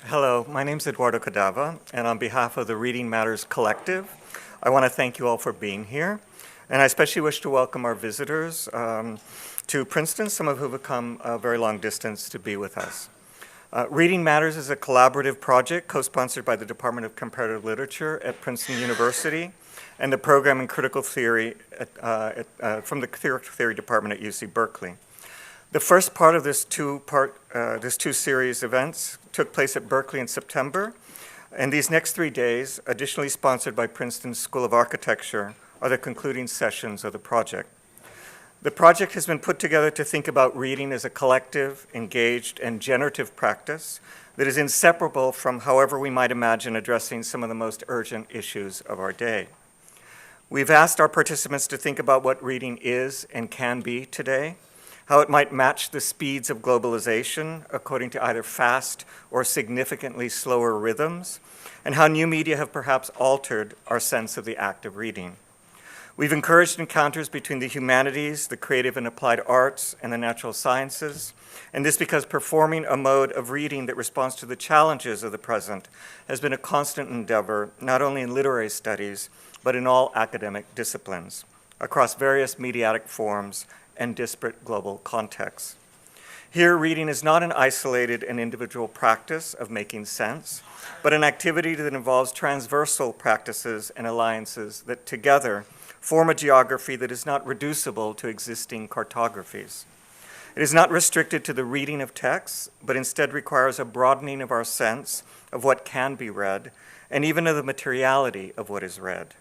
Hello, my name is Eduardo Cadava, and on behalf of the Reading Matters Collective, I want to thank you all for being here. And I especially wish to welcome our visitors to Princeton, some of whom have come a very long distance to be with us. Reading Matters is a collaborative project co-sponsored by the Department of Comparative Literature at Princeton University and the program in critical theory from the Critical Theory Department at UC Berkeley. The first part of this two-series events took place at Berkeley in September, and these next 3 days, additionally sponsored by Princeton's School of Architecture, are the concluding sessions of the project. The project has been put together to think about reading as a collective, engaged, and generative practice that is inseparable from however we might imagine addressing some of the most urgent issues of our day. We've asked our participants to think about what reading is and can be today, how it might match the speeds of globalization according to either fast or significantly slower rhythms, and how new media have perhaps altered our sense of the act of reading. We've encouraged encounters between the humanities, the creative and applied arts, and the natural sciences, and this because performing a mode of reading that responds to the challenges of the present has been a constant endeavor, not only in literary studies, but in all academic disciplines, across various mediatic forms and disparate global contexts. Here, reading is not an isolated and individual practice of making sense, but an activity that involves transversal practices and alliances that together form a geography that is not reducible to existing cartographies. It is not restricted to the reading of texts, but instead requires a broadening of our sense of what can be read, and even of the materiality of what is read.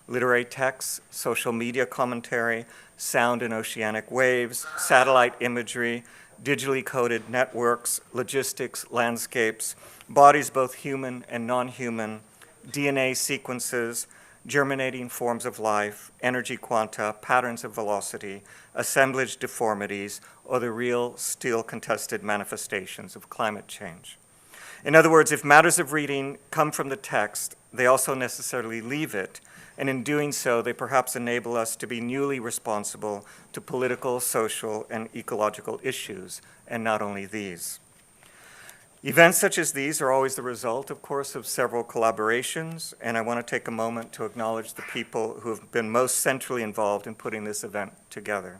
Literary texts, social media commentary, sound and oceanic waves, satellite imagery, digitally coded networks, logistics, landscapes, bodies both human and non-human, DNA sequences, germinating forms of life, energy quanta, patterns of velocity, assemblage deformities, or the real, still contested manifestations of climate change. In other words, if matters of reading come from the text, they also necessarily leave it, and in doing so, they perhaps enable us to be newly responsible to political, social, and ecological issues, and not only these. Events such as these are always the result, of course, of several collaborations, and I want to take a moment to acknowledge the people who have been most centrally involved in putting this event together.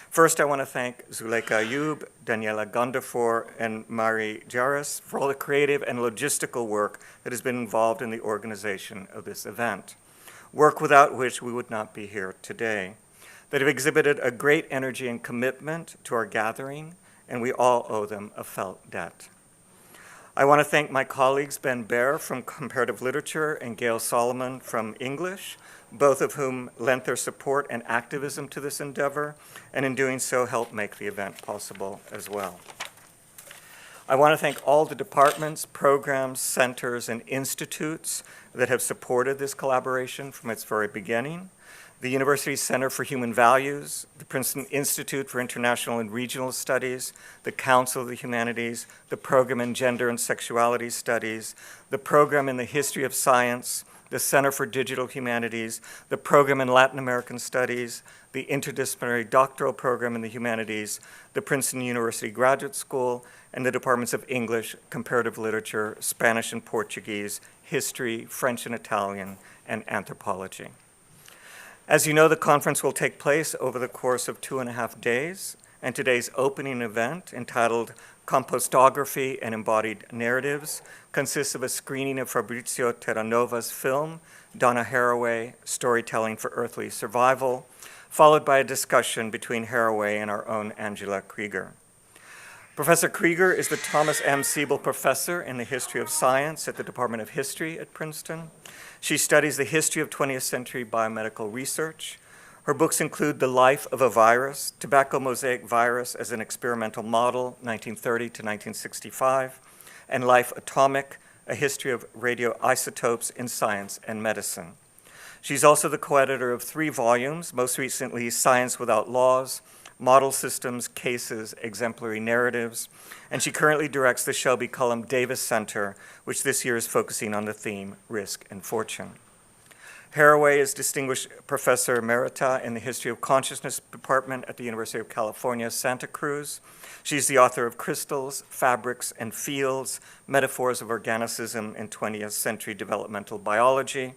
First, I want to thank Zuleika Ayub, Daniela Gondafor, and Mari Jaris for all the creative and logistical work that has been involved in the organization of this event, work without which we would not be here today, that have exhibited a great energy and commitment to our gathering, and we all owe them a felt debt. I want to thank my colleagues Ben Baer from Comparative Literature and Gail Solomon from English, both of whom lent their support and activism to this endeavor, and in doing so helped make the event possible as well. I want to thank all the departments, programs, centers, and institutes that have supported this collaboration from its very beginning. The University Center for Human Values, the Princeton Institute for International and Regional Studies, the Council of the Humanities, the Program in Gender and Sexuality Studies, the Program in the History of Science, the Center for Digital Humanities, the Program in Latin American Studies, the Interdisciplinary Doctoral Program in the Humanities, the Princeton University Graduate School, and the Departments of English, Comparative Literature, Spanish and Portuguese, History, French and Italian, and Anthropology. As you know, the conference will take place over the course of 2.5 days, and today's opening event, entitled Compost-ography and Embodied Narratives, consists of a screening of Fabrizio Terranova's film, Donna Haraway, Storytelling for Earthly Survival, followed by a discussion between Haraway and our own Angela Creager. Professor Creager is the Thomas M. Siebel Professor in the History of Science at the Department of History at Princeton. She studies the history of 20th century biomedical research. Her books include The Life of a Virus, Tobacco Mosaic Virus as an Experimental Model, 1930 to 1965, and Life Atomic, A History of Radioisotopes in Science and Medicine. She's also the co-editor of 3 volumes, most recently Science Without Laws, Model Systems, Cases, Exemplary Narratives, and she currently directs the Shelby Cullom Davis Center, which this year is focusing on the theme Risk and Fortune. Haraway is Distinguished Professor Emerita in the History of Consciousness Department at the University of California, Santa Cruz. She's the author of Crystals, Fabrics, and Fields, Metaphors of Organicism in 20th Century Developmental Biology,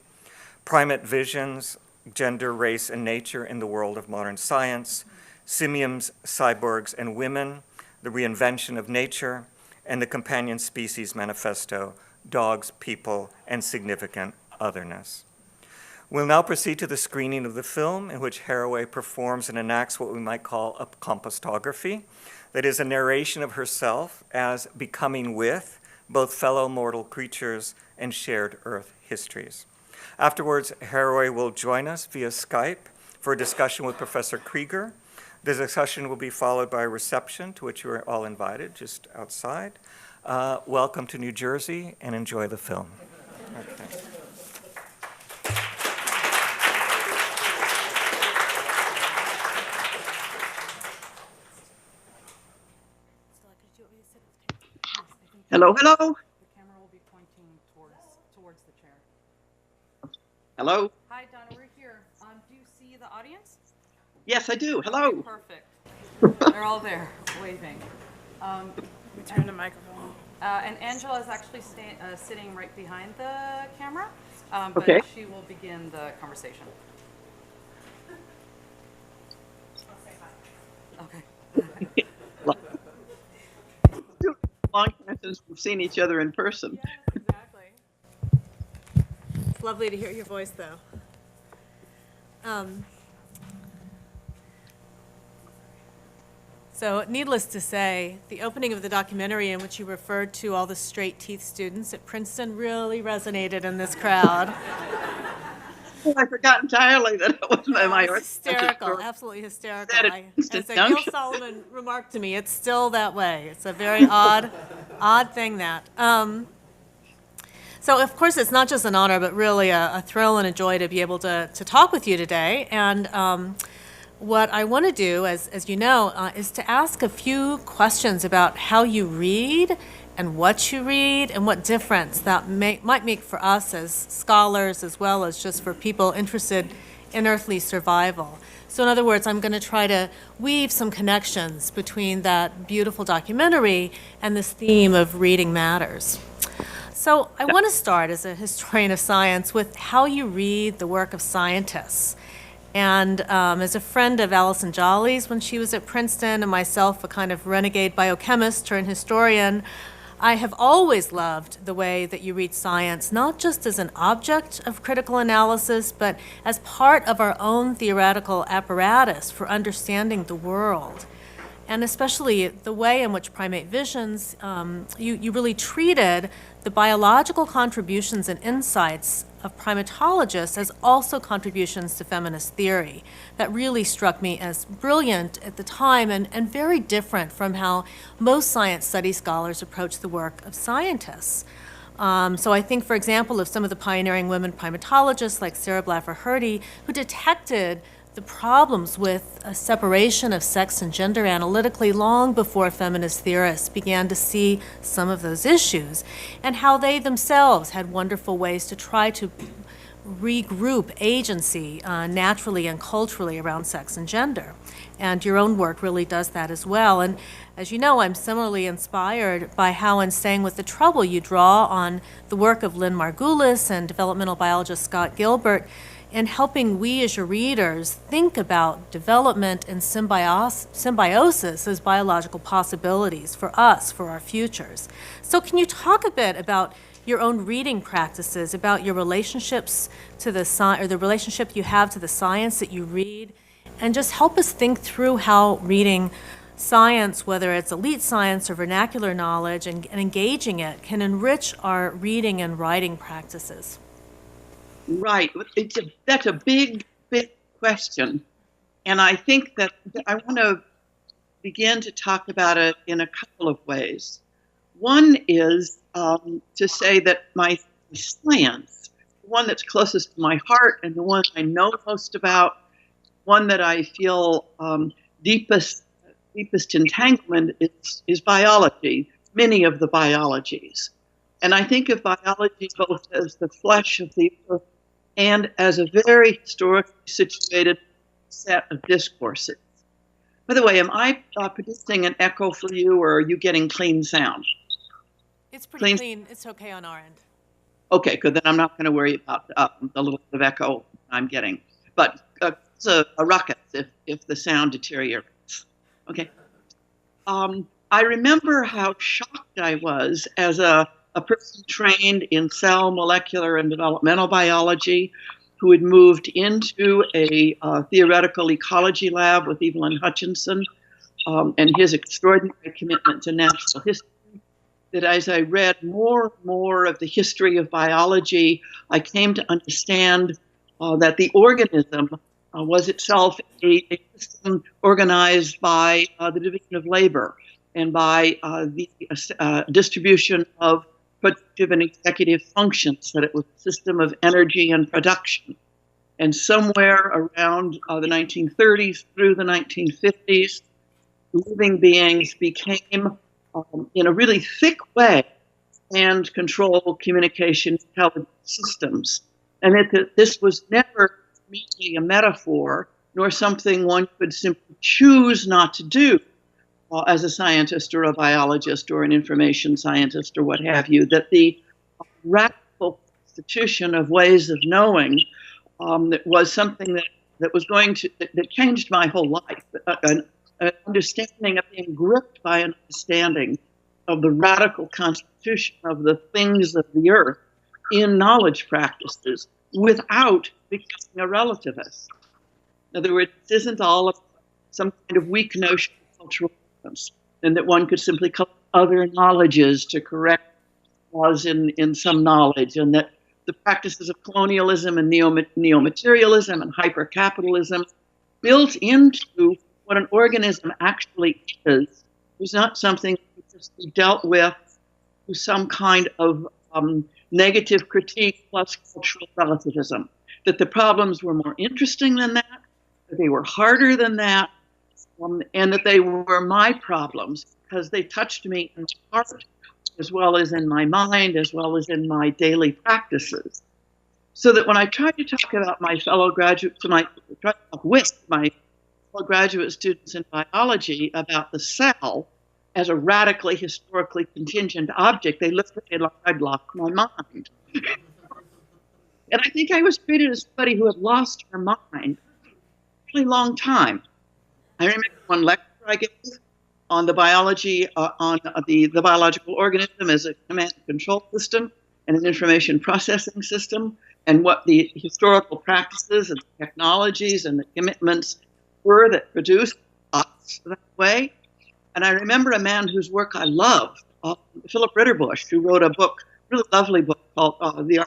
Primate Visions, Gender, Race, and Nature in the World of Modern Science, Simians, Cyborgs, and Women, The Reinvention of Nature, and the Companion Species Manifesto, Dogs, People, and Significant Otherness. We'll now proceed to the screening of the film, in which Haraway performs and enacts what we might call a compostography, that is a narration of herself as becoming with both fellow mortal creatures and shared Earth histories. Afterwards, Haraway will join us via Skype for a discussion with Professor Creager. The discussion will be followed by a reception to which you are all invited, just outside. Welcome to New Jersey and enjoy the film. Okay. Hello, hello. The camera will be pointing towards the chair. Hello. Hi, Donna, we're here. Do you see the audience? Yes, I do. Hello. Okay, perfect. They're all there, waving. We turn the microphone. And Angela is actually sitting right behind the camera, but Okay. she will begin the conversation. Okay. Long time since we've seen each other in person. Yes, exactly. It's lovely to hear your voice, though. So, needless to say, the opening of the documentary in which you referred to all the straight teeth students at Princeton really resonated in this crowd. Oh, I forgot entirely that it was my It's hysterical, absolutely hysterical. That As instant Gil junction. Solomon remarked to me, it's still that way. It's a very odd thing that. So of course, it's not just an honor, but really a thrill and a joy to be able to talk with you today. And what I want to do, as you know, is to ask a few questions about how you read and what you read and what difference that might make for us as scholars as well as just for people interested in earthly survival. So in other words, I'm going to try to weave some connections between that beautiful documentary and this theme of reading matters. So I want to start as a historian of science with how you read the work of scientists. And as a friend of Allison Jolly's when she was at Princeton and myself, a kind of renegade biochemist turned historian, I have always loved the way that you read science, not just as an object of critical analysis, but as part of our own theoretical apparatus for understanding the world. And especially the way in which Primate Visions, you really treated the biological contributions and insights of primatologists as also contributions to feminist theory. That really struck me as brilliant at the time and very different from how most science study scholars approach the work of scientists. So I think, for example, of some of the pioneering women primatologists like Sarah Blaffer-Hrdy, who detected the problems with a separation of sex and gender analytically long before feminist theorists began to see some of those issues, and how they themselves had wonderful ways to try to regroup agency naturally and culturally around sex and gender. And your own work really does that as well. And as you know, I'm similarly inspired by how in Staying with the Trouble you draw on the work of Lynn Margulis and developmental biologist Scott Gilbert in helping we as your readers think about development and symbiosis as biological possibilities for us, for our futures. So can you talk a bit about your own reading practices, about your relationships to the science, or the relationship you have to the science that you read, and just help us think through how reading science, whether it's elite science or vernacular knowledge, and engaging it can enrich our reading and writing practices. Right. That's a big, big question. And I think that I want to begin to talk about it in a couple of ways. One is to say that my science, the one that's closest to my heart and the one I know most about, one that I feel deepest entanglement is biology, many of the biologies. And I think of biology both as the flesh of the earth and as a very historically situated set of discourses. By the way, am I producing an echo for you, or are you getting clean sound? It's pretty clean. It's okay on our end. Okay, good. Then I'm not going to worry about the little bit of echo I'm getting. But it's a ruckus if the sound deteriorates. Okay. I remember how shocked I was as a person trained in cell, molecular, and developmental biology, who had moved into a theoretical ecology lab with Evelyn Hutchinson and his extraordinary commitment to natural history, that as I read more and more of the history of biology, I came to understand that the organism was itself a system organized by the division of labor and by the distribution of productive and executive functions, that it was a system of energy and production. And somewhere around the 1930s through the 1950s, living beings became, in a really thick way, and control communication intelligence systems. And that this was never merely a metaphor, nor something one could simply choose not to do as a scientist or a biologist or an information scientist or what have you, that the radical constitution of ways of knowing that was something that was going to, that changed my whole life, an understanding of being gripped by an understanding of the radical constitution of the things of the earth in knowledge practices without becoming a relativist. In other words, this isn't all of some kind of weak notion of cultural difference, and that one could simply call other knowledges to correct flaws in some knowledge, and that the practices of colonialism and neo-materialism and hyper-capitalism built into what an organism actually is not something that just be dealt with through some kind of negative critique plus cultural relativism. That the problems were more interesting than that they were harder than that, and that they were my problems because they touched me in heart as well as in my mind, as well as in my daily practices. So that when I tried to talk about my fellow graduates, with my fellow graduate students in biology about the cell as a radically historically contingent object, they looked at me like I'd lost my mind. And I think I was treated as somebody who had lost her mind for a really long time. I remember one lecture I gave on the biology, on the biological organism as a command and control system and an information processing system, and what the historical practices and technologies and the commitments were that produced us that way. And I remember a man whose work I loved, Philip Ritterbush, who wrote a book, really lovely book called The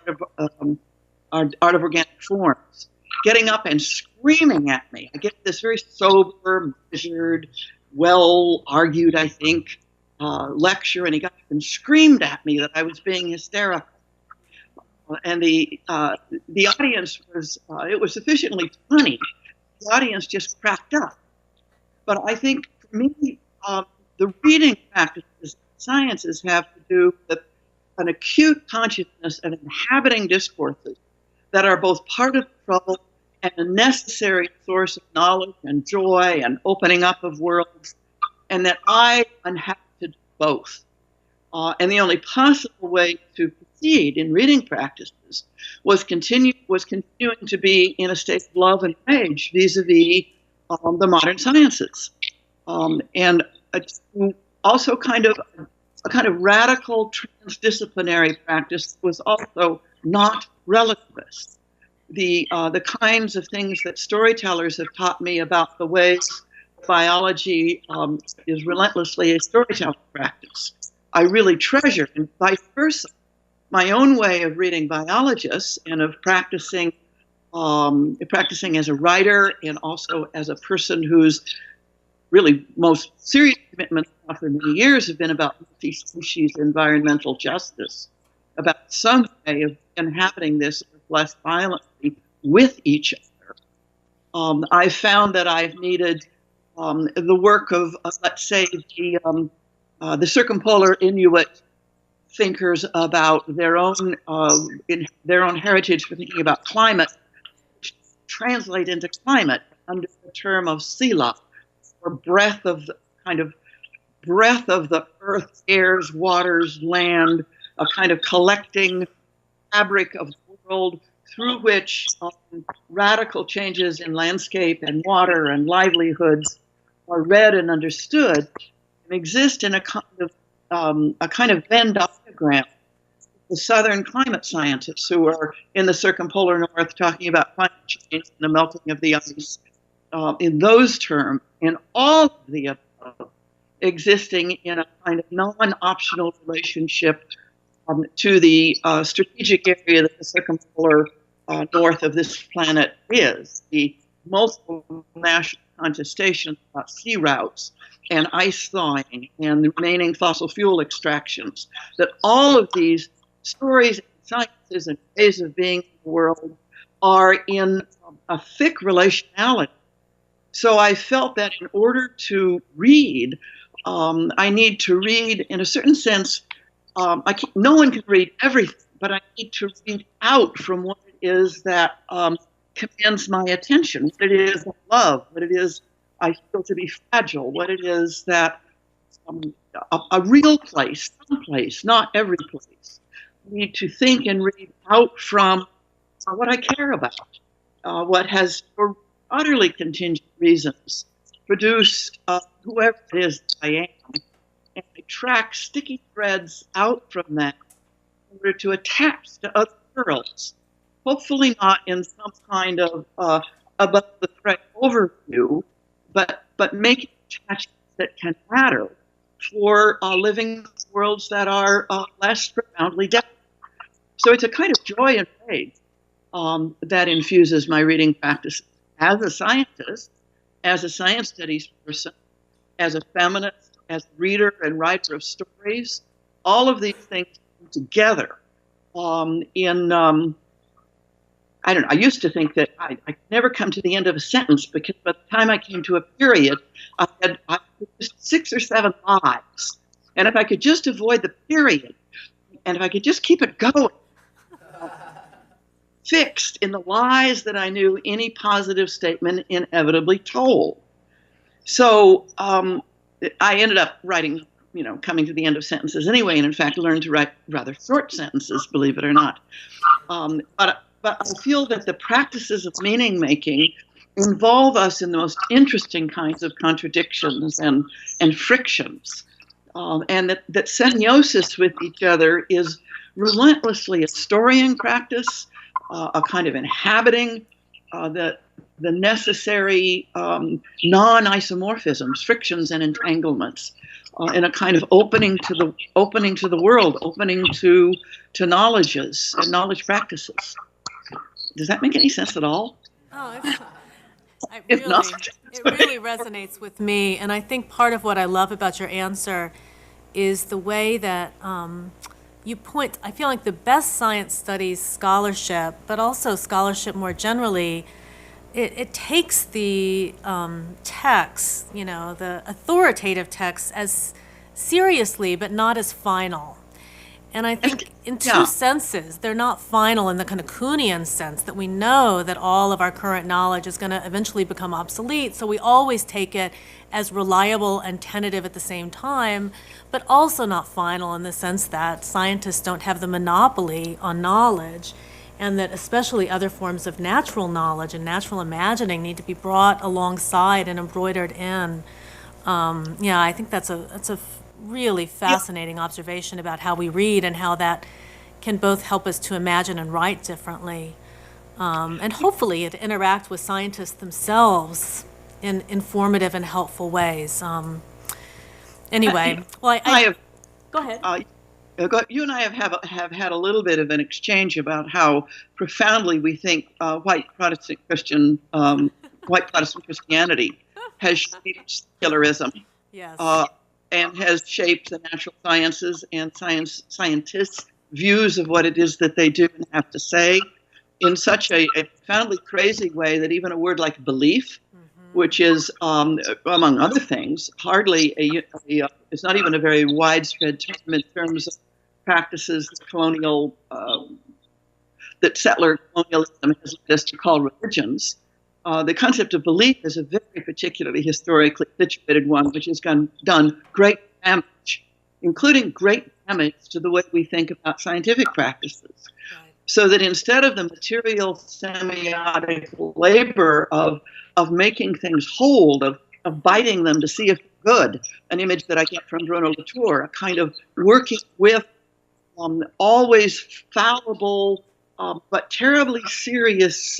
Art of Organic Forms, getting up and screaming at me. I get this very sober, measured, well-argued, I think, lecture, and he got up and screamed at me that I was being hysterical. And the audience was, it was sufficiently funny. The audience just cracked up. But I think, for me, the reading practices sciences have to do with an acute consciousness of inhabiting discourses that are both part of the trouble and a necessary source of knowledge and joy and opening up of worlds, and that I inhabited both. And the only possible way to proceed in reading practices was continuing to be in a state of love and rage vis-a-vis the modern sciences, and also a kind of radical transdisciplinary practice was also not relativist. The kinds of things that storytellers have taught me about the ways biology is relentlessly a storytelling practice, I really treasure, and vice versa. My own way of reading biologists and of practicing as a writer and also as a person whose really most serious commitments for many years have been about multi-species environmental justice, about some way of inhabiting this less violently with each other. I found that I've needed the work of, let's say, the circumpolar Inuit thinkers about their own heritage for thinking about climate, which translate into climate under the term of sila, or breath of the earth, airs, waters, land, a kind of collecting fabric of the world through which radical changes in landscape and water and livelihoods are read and understood, and exist in a kind of Venn diagram. The southern climate scientists who are in the circumpolar north talking about climate change and the melting of the ice in those terms, and all of the above existing in a kind of non-optional relationship to the strategic area that the circumpolar north of this planet is, the multiple national contestations about sea routes and ice thawing and the remaining fossil fuel extractions, that all of these stories and sciences and ways of being in the world are in a thick relationality. So I felt that in order to read, I need to read, in a certain sense, no one can read everything, but I need to read out from what it is that commands my attention, what it is I love, what it is I feel to be fragile, what it is that a real place, some place, not every place. I need to think and read out from what I care about, what has, for utterly contingent reasons, produced whoever it is that I am, and I track sticky threads out from that in order to attach to other worlds, hopefully not in some kind of above the thread overview, but making attachments that can matter for living worlds that are less profoundly dead. So it's a kind of joy and faith that infuses my reading practices as a scientist, as a science studies person, as a feminist, as a reader and writer of stories. All of these things come together I don't know, I used to think that I could never come to the end of a sentence because by the time I came to a period, I had just 6 or 7 lives. And if I could just avoid the period, and if I could just keep it going, fixed in the lies that I knew any positive statement inevitably told. So I ended up writing, coming to the end of sentences anyway, and in fact learned to write rather short sentences, believe it or not. But I feel that the practices of meaning making involve us in the most interesting kinds of contradictions and frictions, and that semiosis with each other is relentlessly a storying practice, a kind of inhabiting the necessary non-isomorphisms, frictions and entanglements, in a kind of opening to the world, opening to knowledges and knowledge practices. Does that make any sense at all? Oh, it really resonates with me. And I think part of what I love about your answer is the way that you point. I feel like the best science studies scholarship, but also scholarship more generally, it takes the text, the authoritative text, as seriously, but not as final. And I think in two senses, they're not final in the kind of Kuhnian sense that we know that all of our current knowledge is going to eventually become obsolete. So we always take it as reliable and tentative at the same time, but also not final in the sense that scientists don't have the monopoly on knowledge, and that especially other forms of natural knowledge and natural imagining need to be brought alongside and embroidered in. I think that's a really fascinating observation about how we read and how that can both help us to imagine and write differently, and hopefully to interact with scientists themselves in informative and helpful ways. Anyway, well, go ahead. You and I have had a little bit of an exchange about how profoundly we think white Protestant Christianity has shaped secularism. Yes. And has shaped the natural sciences and scientists' views of what it is that they do and have to say in such a profoundly crazy way that even a word like belief, which is, among other things, hardly it's not even a very widespread term in terms practices that settler colonialism has led us to call religions, the concept of belief is a very particularly historically situated one, which has done great damage, including great damage to the way we think about scientific practices. Right. So that instead of the material semiotic labor of making things hold, of biting them to see if they're good, an image that I get from Bruno Latour, a kind of working with always fallible but terribly serious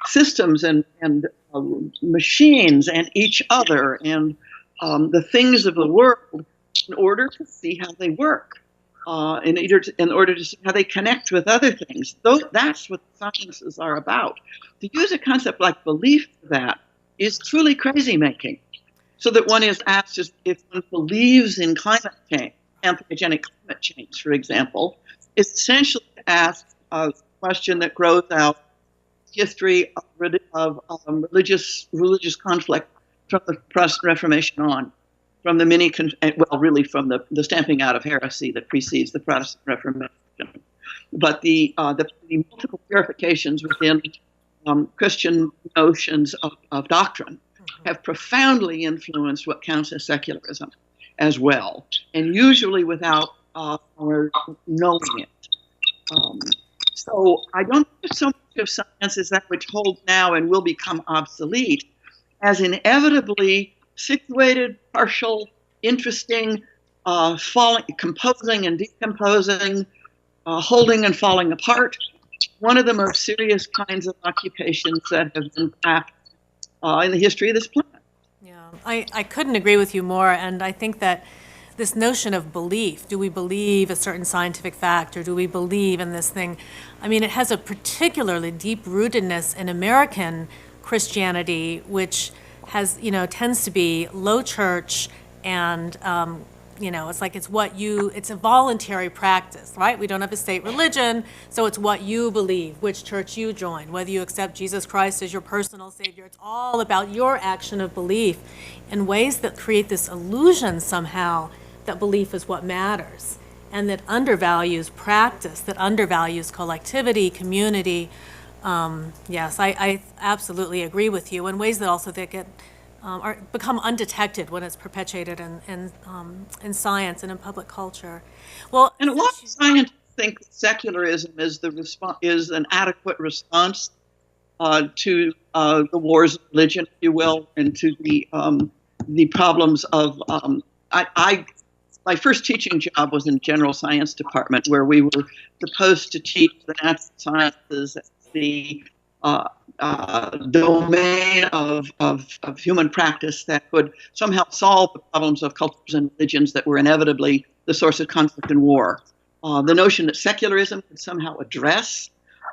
systems and machines and each other and the things of the world in order to see how they work, in order to see how they connect with other things. That's what sciences are about. To use a concept like belief for that is truly crazy making. So that one is asked if one believes in climate change, anthropogenic climate change, for example, is essentially asked a question that grows out history of religious conflict from the Protestant Reformation on, from the from the stamping out of heresy that precedes the Protestant Reformation. But the multiple purifications within Christian notions of doctrine have profoundly influenced what counts as secularism as well, and usually without our knowing it. So I don't think so much of science as that which holds now and will become obsolete as inevitably situated, partial, interesting, composing and decomposing, holding and falling apart. One of the most serious kinds of occupations that have been practiced in the history of this planet. Yeah, I couldn't agree with you more, and I think that this notion of belief, do we believe a certain scientific fact or do we believe in this thing? I mean, it has a particularly deep rootedness in American Christianity, which has, tends to be low church and, it's like it's a voluntary practice, right? We don't have a state religion, so it's what you believe, which church you join, whether you accept Jesus Christ as your personal savior. It's all about your action of belief in ways that create this illusion somehow that belief is what matters, and that undervalues practice, that undervalues collectivity, community. Yes, I absolutely agree with you in ways that also they become undetected when it's perpetuated in science and in public culture. Well, and a lot of scientists think secularism is an adequate response to the wars of religion, if you will, and to the problems of my first teaching job was in general science department, where we were supposed to teach the natural sciences as the domain of human practice that could somehow solve the problems of cultures and religions that were inevitably the source of conflict and war. The notion that secularism could somehow address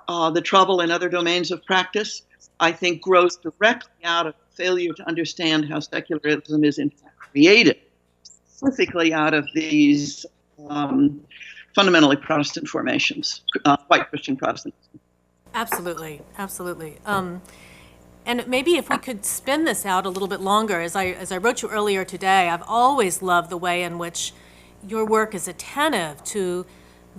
the trouble in other domains of practice, I think, grows directly out of failure to understand how secularism is in fact created, specifically out of these fundamentally Protestant formations, white Christian Protestantism. Absolutely, absolutely. And maybe if we could spin this out a little bit longer, as I wrote you earlier today, I've always loved the way in which your work is attentive to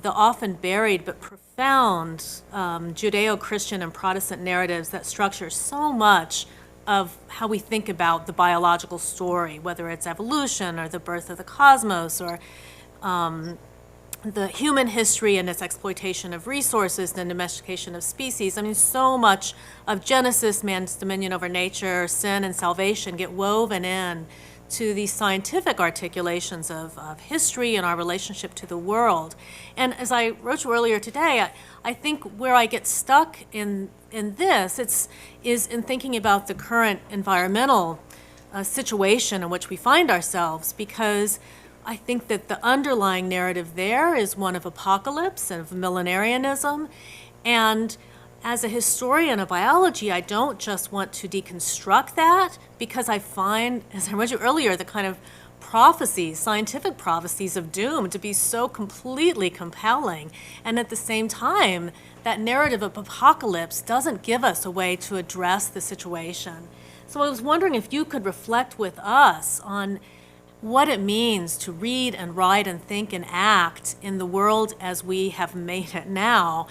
the often buried but profound Judeo-Christian and Protestant narratives that structure so much of how we think about the biological story, whether it's evolution or the birth of the cosmos or the human history and its exploitation of resources and domestication of species. I mean, so much of Genesis, man's dominion over nature, sin and salvation get woven in to these scientific articulations of history and our relationship to the world. And as I wrote you earlier today, I think where I get stuck in this is in thinking about the current environmental situation in which we find ourselves, because I think that the underlying narrative there is one of apocalypse and of millenarianism. And as a historian of biology, I don't just want to deconstruct that, because I find, as I read you earlier, the kind of prophecies, scientific prophecies of doom to be so completely compelling. And at the same time, that narrative of apocalypse doesn't give us a way to address the situation. So I was wondering if you could reflect with us on what it means to read and write and think and act in the world as we have made it now.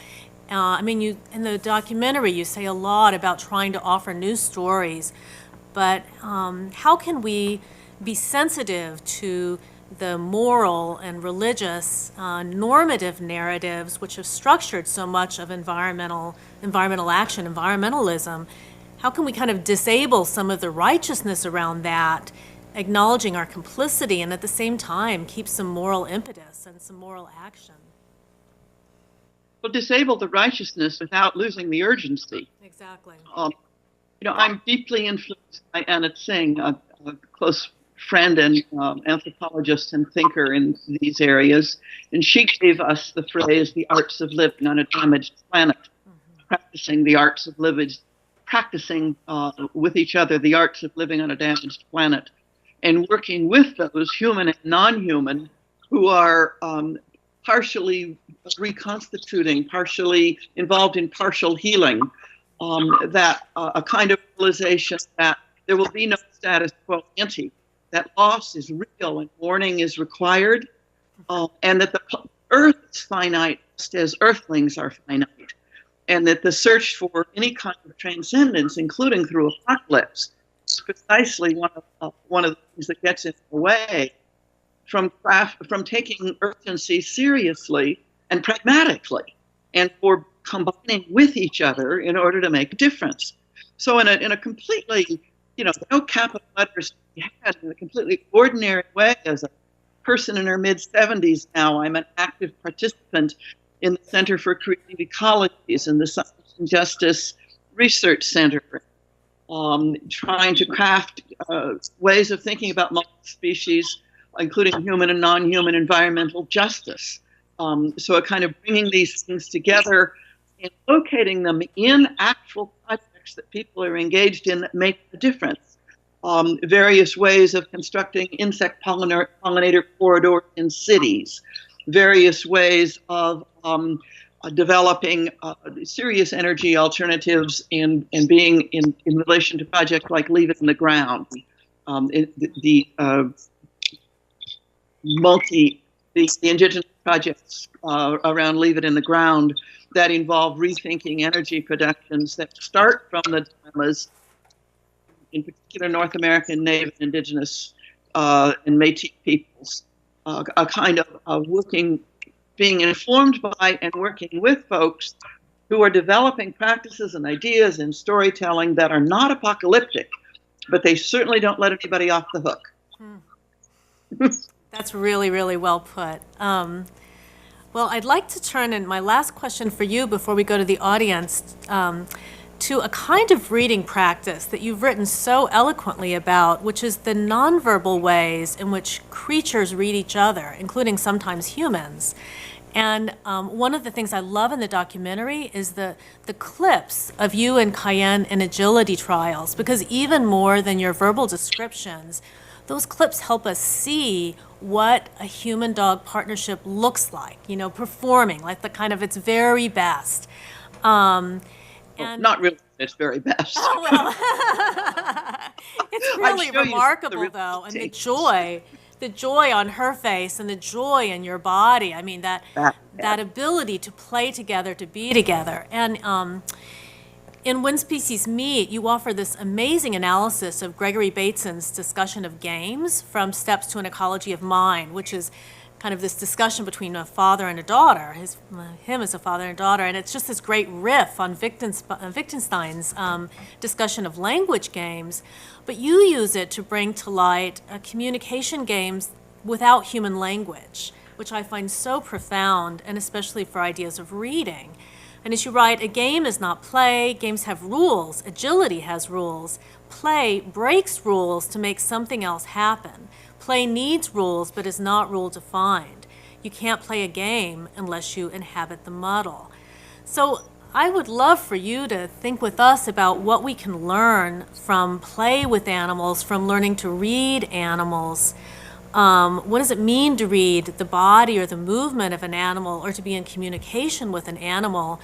You in the documentary, you say a lot about trying to offer new stories, but how can we be sensitive to the moral and religious normative narratives which have structured so much of environmental action, environmentalism? How can we kind of disable some of the righteousness around that, acknowledging our complicity, and at the same time keep some moral impetus and some moral action? Well, disable the righteousness without losing the urgency. Exactly. I'm deeply influenced by Anna Tsing, a close friend and anthropologist and thinker in these areas, and she gave us the phrase, the arts of living on a damaged planet, practicing the arts of living, practicing with each other the arts of living on a damaged planet, and working with those human and non-human who are partially reconstituting, partially involved in partial healing, that a kind of realization that there will be no status quo ante, that loss is real and mourning is required, and that the earth is finite just as earthlings are finite, and that the search for any kind of transcendence, including through apocalypse, is precisely one of the things that gets in the way from taking urgency seriously and pragmatically, and for combining with each other in order to make a difference. So in a completely, no capital letters we had, in a completely ordinary way, as a person in her mid-70s now, I'm an active participant in the Center for Creative Ecologies and the Science and Justice Research Center, trying to craft ways of thinking about multi-species, including human and non-human environmental justice. So a kind of bringing these things together and locating them in actual projects that people are engaged in that make a difference. Various ways of constructing insect pollinator corridors in cities, various ways of developing serious energy alternatives and being in relation to projects like Leave It in the Ground, the indigenous projects around Leave It in the Ground that involve rethinking energy productions that start from the dilemmas, in particular North American Native, Indigenous, and Métis peoples, a kind of being informed by and working with folks who are developing practices and ideas and storytelling that are not apocalyptic, but they certainly don't let anybody off the hook. That's really, really well put. Well, I'd like to turn in my last question for you before we go to the audience to a kind of reading practice that you've written so eloquently about, which is the nonverbal ways in which creatures read each other, including sometimes humans. And one of the things I love in the documentary is the clips of you and Cayenne in agility trials, because even more than your verbal descriptions, those clips help us see what a human-dog partnership looks like, performing like the kind of its very best. And not really its very best. Oh, well. It's really remarkable, though, and the joy on her face and the joy in your body. I mean, that ability to play together, to be together. And in When Species Meet, you offer this amazing analysis of Gregory Bateson's discussion of games from Steps to an Ecology of Mind, which is kind of this discussion between a father and a daughter, him as a father and a daughter, and it's just this great riff on Wittgenstein's discussion of language games, but you use it to bring to light communication games without human language, which I find so profound, and especially for ideas of reading. And as you write, a game is not play, games have rules, agility has rules, play breaks rules to make something else happen. Play needs rules, but is not rule defined. You can't play a game unless you inhabit the muddle. So I would love for you to think with us about what we can learn from play with animals, from learning to read animals. What does it mean to read the body or the movement of an animal, or to be in communication with an animal?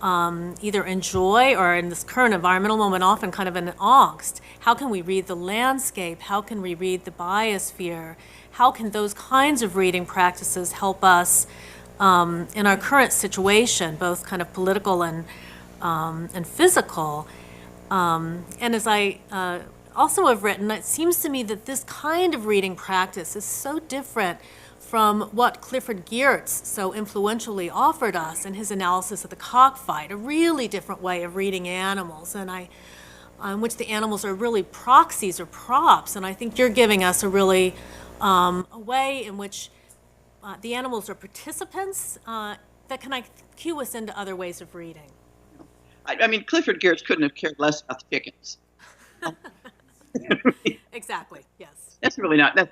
either enjoy or in this current environmental moment often kind of an angst. How can we read the landscape? How can we read the biosphere? How can those kinds of reading practices help us in our current situation, both kind of political and physical? And as I also have written, it seems to me that this kind of reading practice is so different from what Clifford Geertz so influentially offered us in his analysis of the cockfight, a really different way of reading animals, and in which the animals are really proxies or props. And I think you're giving us a really a way in which the animals are participants that can cue us into other ways of reading. I mean, Clifford Geertz couldn't have cared less about the chickens. Exactly, yes. That's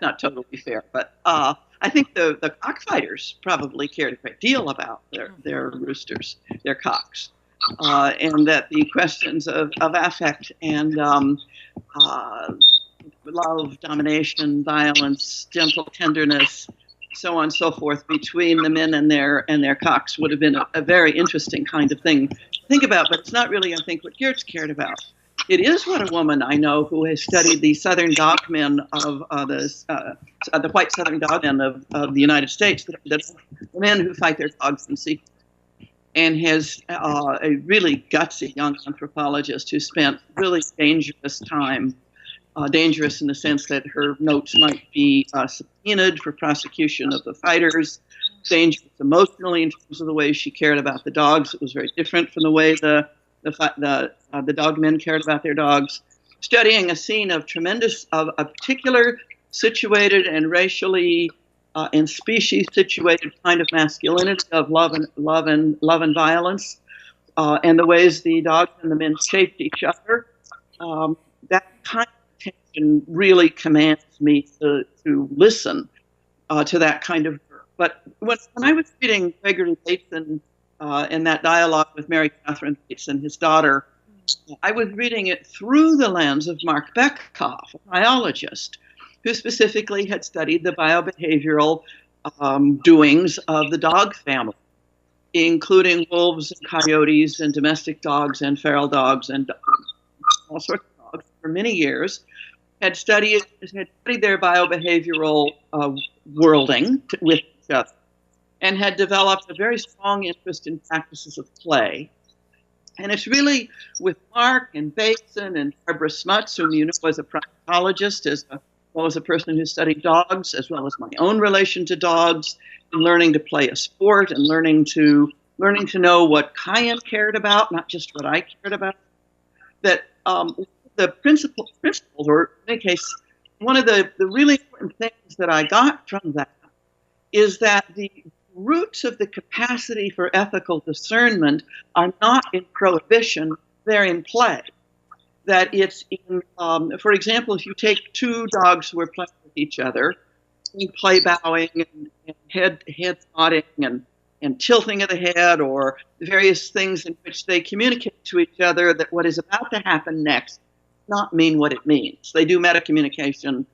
not totally fair, but I think the cockfighters probably cared a great deal about their roosters, their cocks, and that the questions of affect and love, domination, violence, gentle tenderness, so on and so forth, between the men and their cocks would have been a very interesting kind of thing to think about, but it's not really, I think, what Geertz cared about. It is what a woman I know who has studied the southern dogmen of the white southern dogmen of the United States, the men who fight their dogs in secret, and has a really gutsy young anthropologist who spent really dangerous time, dangerous in the sense that her notes might be subpoenaed for prosecution of the fighters, dangerous emotionally in terms of the way she cared about the dogs. It was very different from the way the dog men cared about their dogs, studying a scene of a particular situated and racially and species situated kind of masculinity of love and violence, and the ways the dogs and the men shaped each other. That kind of attention really commands me to listen to that kind of work. But when I was reading Gregory Bateson in that dialogue with Mary Catherine Bates and his daughter, I was reading it through the lens of Mark Beckhoff, a biologist, who specifically had studied the biobehavioral doings of the dog family, including wolves and coyotes and domestic dogs and feral dogs and all sorts of dogs for many years, had studied their biobehavioral worlding with each other, and had developed a very strong interest in practices of play. And it's really with Mark and Bateson and Barbara Smuts, whom you know as a primatologist, as well as a person who studied dogs, as well as my own relation to dogs, and learning to play a sport and learning to know what Cayenne cared about, not just what I cared about. That the principles, or in any case, one of the really important things that I got from that is that the roots of the capacity for ethical discernment are not in prohibition, they're in play. That it's in, for example, if you take two dogs who are playing with each other, play bowing and head nodding and tilting of the head, or various things in which they communicate to each other that what is about to happen next does not mean what it means. They do meta-communication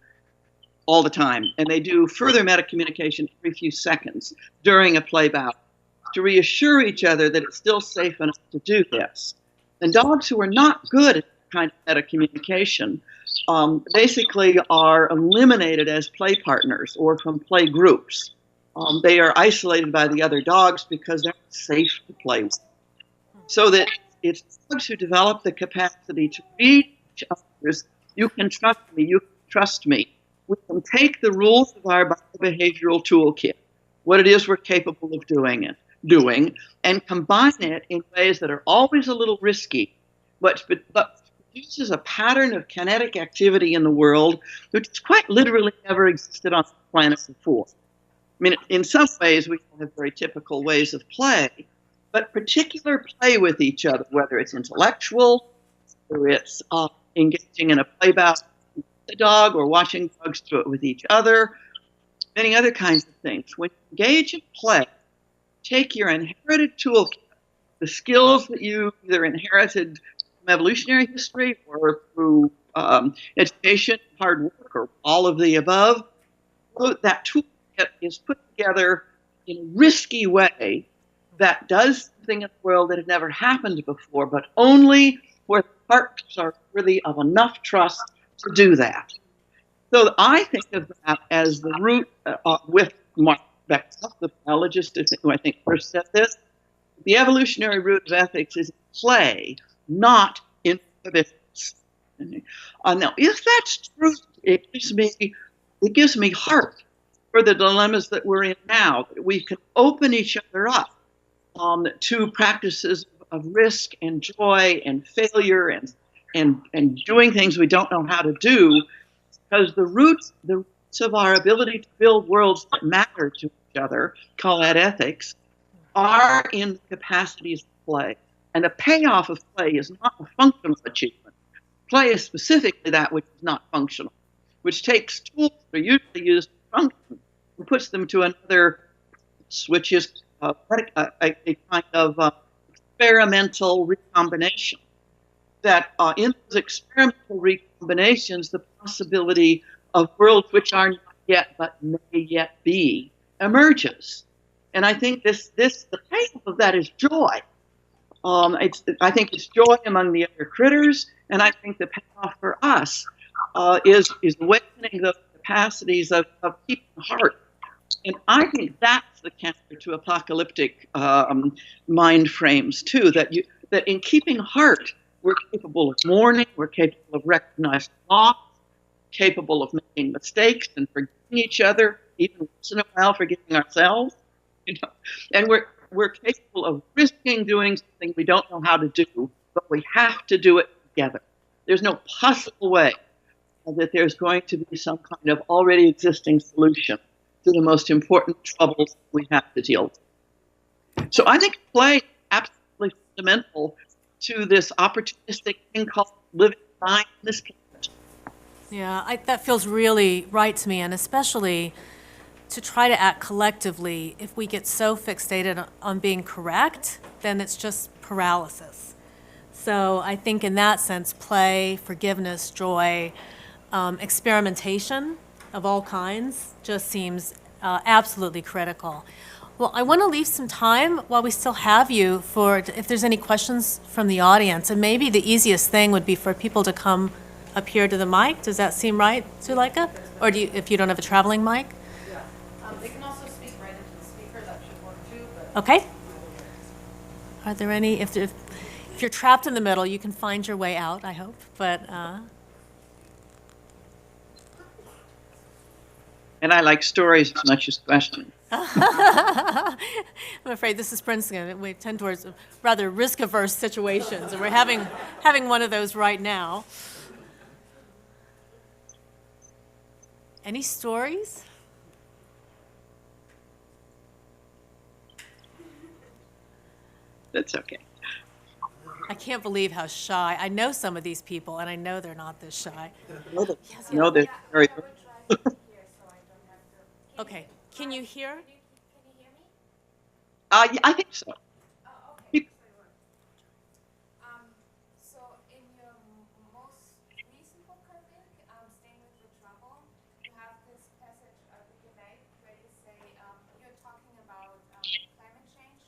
all the time, and they do further meta-communication every few seconds during a play bout to reassure each other that it's still safe enough to do this. And dogs who are not good at that kind of meta-communication basically are eliminated as play partners or from play groups. They are isolated by the other dogs because they're safe to play with. So that it's dogs who develop the capacity to read each other's, you can trust me, you can trust me. We can take the rules of our behavioral toolkit, what it is we're capable of doing, and combine it in ways that are always a little risky, but produces a pattern of kinetic activity in the world which quite literally never existed on the planet before. I mean, in some ways, we have very typical ways of play, but particular play with each other, whether it's intellectual, whether it's engaging in a play bout with the dog or watching dogs do it with each other, many other kinds of things. When you engage in play, take your inherited toolkit, the skills that you either inherited from evolutionary history or through education, hard work, or all of the above, that toolkit is put together in a risky way that does something in the world that had never happened before, but only where the partners are worthy of enough trust to do that. So I think of that as the root with Mark Beckhoff, the biologist, who I think first said this. The evolutionary root of ethics is play, not in prohibitions. Now, if that's true, it gives me heart for the dilemmas that we're in now. That we can open each other up to practices of risk and joy and failure and doing things we don't know how to do, because the roots of our ability to build worlds that matter to each other, call that ethics, are in capacities of play. And the payoff of play is not a functional achievement. Play is specifically that which is not functional, which takes tools that are usually used to function and puts them to another, which is a kind of experimental recombination. That in those experimental recombinations, the possibility of worlds which are not yet but may yet be emerges. And I think the payoff of that is joy. I think it's joy among the other critters, and I think the payoff for us is awakening the capacities of keeping heart. And I think that's the counter to apocalyptic mind frames too. That in keeping heart, we're capable of mourning, we're capable of recognizing loss, capable of making mistakes and forgiving each other, even once in a while forgiving ourselves. And we're capable of risking doing something we don't know how to do, but we have to do it together. There's no possible way that there's going to be some kind of already existing solution to the most important troubles we have to deal with. So I think play is absolutely fundamental to this opportunistic thing called living mind in this planet. Yeah, that feels really right to me, and especially to try to act collectively. If we get so fixated on being correct, then it's just paralysis. So I think in that sense, play, forgiveness, joy, experimentation of all kinds just seems absolutely critical. Well, I want to leave some time while we still have you for if there's any questions from the audience. And maybe the easiest thing would be for people to come up here to the mic. Does that seem right, Zuleika? Or if you don't have a traveling mic? They can also speak right into the speaker. That should work too. But Okay. Are there any, if you're trapped in the middle, you can find your way out, I hope. But And I like stories as much as questions. I'm afraid this is Princeton. We tend towards rather risk-averse situations, and we're having one of those right now. Any stories? That's okay. I can't believe how shy. I know some of these people, and I know they're not this shy. No, they're very. Okay, can you hear? I think so. So in your most recent book, I think, Staying with the Trouble, you have this passage at the beginning where you say you're talking about climate change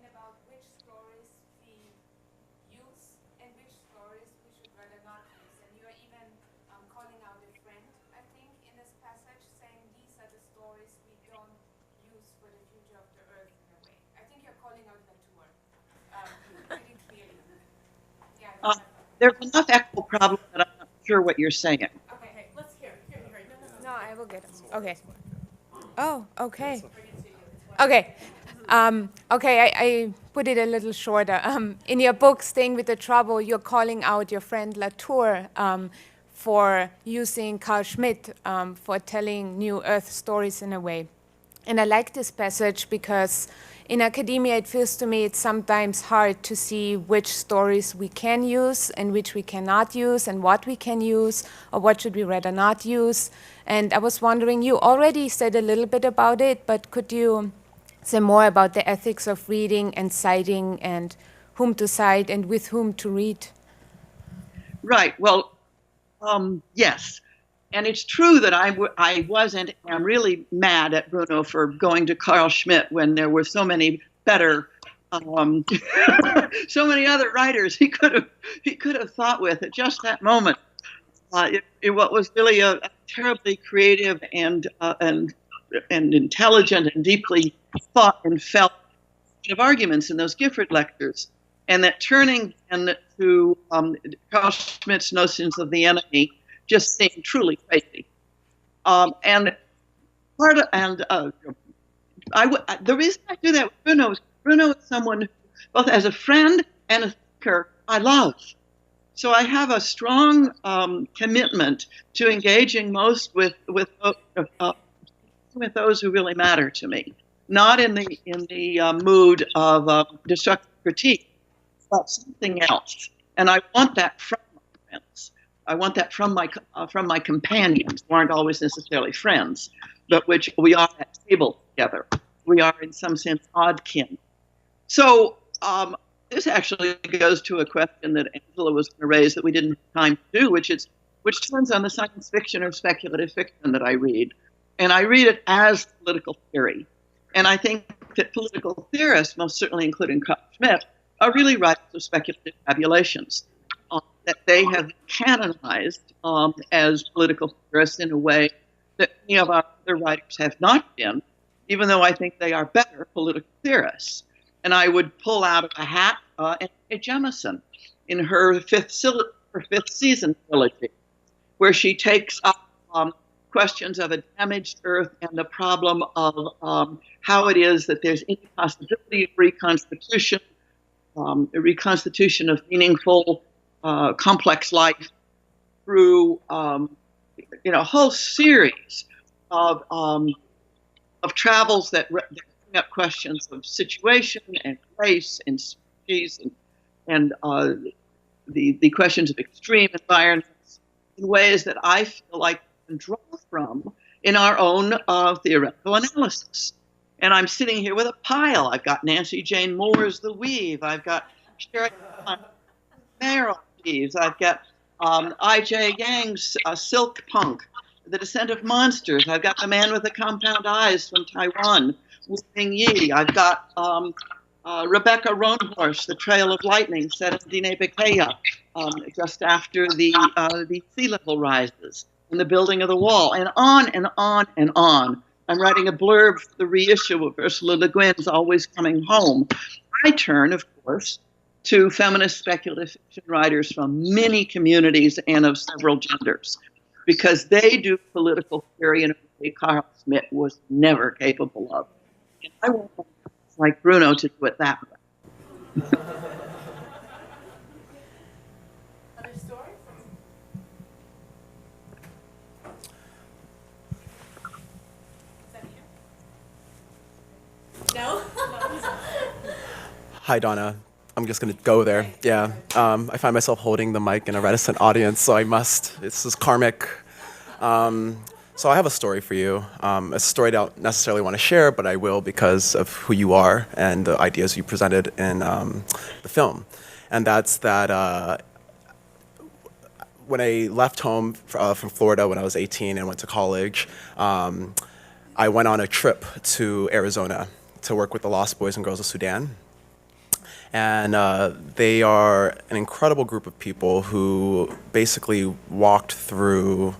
and about which stories we use and which stories we should rather not use. And you're even calling out a friend, I think, in this passage, saying these are the stories we don't use for the future of the Earth in a way. I think you're calling out Natur pretty clearly. Yeah. There's enough echo problem that I'm not sure what you're saying. Okay, let's hear. No, I will get it. Okay. Oh, okay. Okay. I put it a little shorter. In your book, Staying with the Trouble, you're calling out your friend Latour for using Carl Schmitt for telling new Earth stories in a way. And I like this passage because in academia, it feels to me it's sometimes hard to see which stories we can use and which we cannot use and what we can use or what should we rather not use. And I was wondering, you already said a little bit about it, but could you say more about the ethics of reading and citing and whom to cite and with whom to read? Right. Well, yes. And it's true that I was and am really mad at Bruno for going to Carl Schmitt when there were so many better um, so many other writers he could have thought with at just that moment. In what was really a terribly creative and intelligent and deeply thought and felt of arguments in those Gifford lectures, and that turning and to Carl Schmitt's notions of the enemy just seemed truly crazy. The reason I do that with Bruno is someone who, both as a friend and a thinker, I love. So I have a strong commitment to engaging most with those who really matter to me, not in the mood of destructive critique, but something else. And I want that from my friends. I want that from my companions, who aren't always necessarily friends, but which we are at table together. We are, in some sense, oddkin. So this actually goes to a question that Angela was going to raise that we didn't have time to do, which turns on the science fiction or speculative fiction that I read. And I read it as political theory. And I think that political theorists, most certainly including Carl Schmitt, are really writers of speculative tabulations, that they have canonized as political theorists in a way that many of our other writers have not been, even though I think they are better political theorists. And I would pull out of a hat A. Jemison in her fifth season trilogy, where she takes up questions of a damaged Earth and the problem of how it is that there's any possibility of reconstitution, a reconstitution of meaningful, complex life through a whole series of travels that bring up questions of situation and race and species and the questions of extreme environments in ways that I feel like we can draw from in our own theoretical analysis. And I'm sitting here with a pile. I've got Nancy Jane Moore's The Weave. I've got Sherry Merrill Weaves. I've got I.J. Yang's Silk Punk, The Descent of Monsters. I've got The Man with the Compound Eyes from Taiwan, Wu Ping Yi. I've got Rebecca Roanhorse, The Trail of Lightning, set in Diné-Bekeya, just after the sea level rises and the building of the wall, and on and on and on. I'm writing a blurb for the reissue of Ursula Le Guin's Always Coming Home. I turn, of course, to feminist speculative fiction writers from many communities and of several genders, because they do political theory in a way Carl Schmitt was never capable of. And I want like Bruno to do it that way. Other stories? Is that you? No? Hi, Donna. I'm just going to go there. Yeah. I find myself holding the mic in a reticent audience, so I must. This is karmic. So I have a story for you. A story I don't necessarily want to share, but I will because of who you are and the ideas you presented in the film. And that's that when I left home from Florida when I was 18 and went to college, I went on a trip to Arizona to work with the Lost Boys and Girls of Sudan. And they are an incredible group of people who basically walked through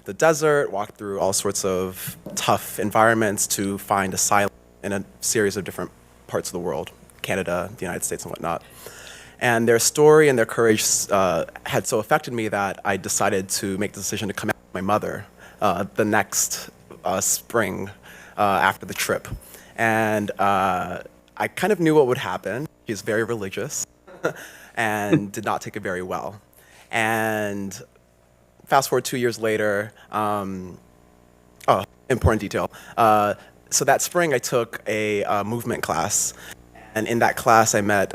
the desert, walked through all sorts of tough environments to find asylum in a series of different parts of the world, Canada, the United States, and whatnot. And their story and their courage had so affected me that I decided to make the decision to come out with my mother the next spring after the trip. And I kind of knew what would happen. She's very religious and did not take it very well. And fast forward 2 years later, important detail. So that spring I took a movement class. And in that class I met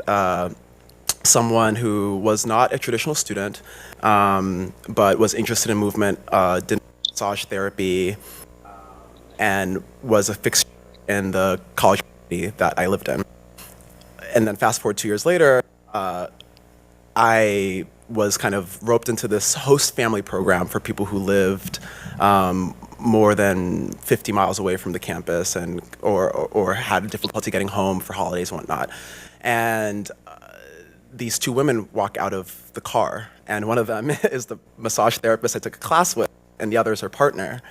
someone who was not a traditional student, but was interested in movement, did massage therapy, and was a fixture in the college community that I lived in. And then fast forward 2 years later, I was kind of roped into this host family program for people who lived more than 50 miles away from the campus and or had difficulty getting home for holidays and whatnot. And these two women walk out of the car, and one of them is the massage therapist I took a class with, and the other is her partner.